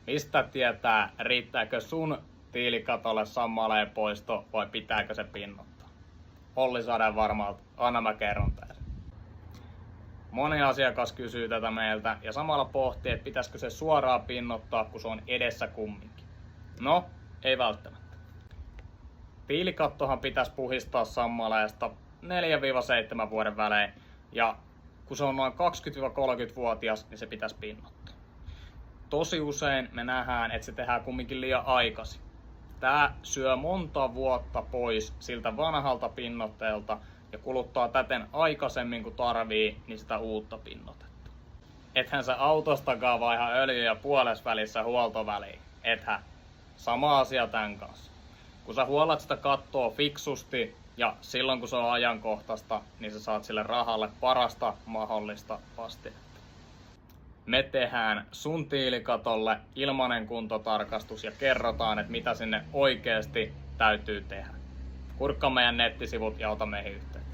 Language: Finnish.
Mistä tietää, riittääkö sun tiilikatolle sammaleen poisto vai pitääkö se pinnottaa? Olli Sadevarmalta, anna mä kerron teille. Moni asiakas kysyy tätä meiltä ja samalla pohtii, että pitäisikö se suoraan pinnottaa, kun se on edessä kumminkin. No, ei välttämättä. Tiilikattohan pitäisi puhistaa sammaleesta 4-7 vuoden välein ja kun se on noin 20-30-vuotias, niin se pitäisi pinnottaa. Tosi usein me nähdään, että se tehdään kumminkin liian aikaisin. Tää syö monta vuotta pois siltä vanhalta pinnotteelta ja kuluttaa täten aikaisemmin kuin tarvii niin sitä uutta pinnotetta. Ethän sä autostakaan vaiha öljyä puolesvälissä huoltoväliin. Ethän. Sama asia tän kanssa. Kun sä huolat sitä kattoa fiksusti ja silloin kun se on ajankohtaista, niin sä saat sille rahalle parasta mahdollista vastinetta. Me tehdään sun tiilikatolle ilmainen kuntotarkastus ja kerrotaan, että mitä sinne oikeasti täytyy tehdä. Kurkkaa meidän nettisivut ja ota meihin yhteyttä.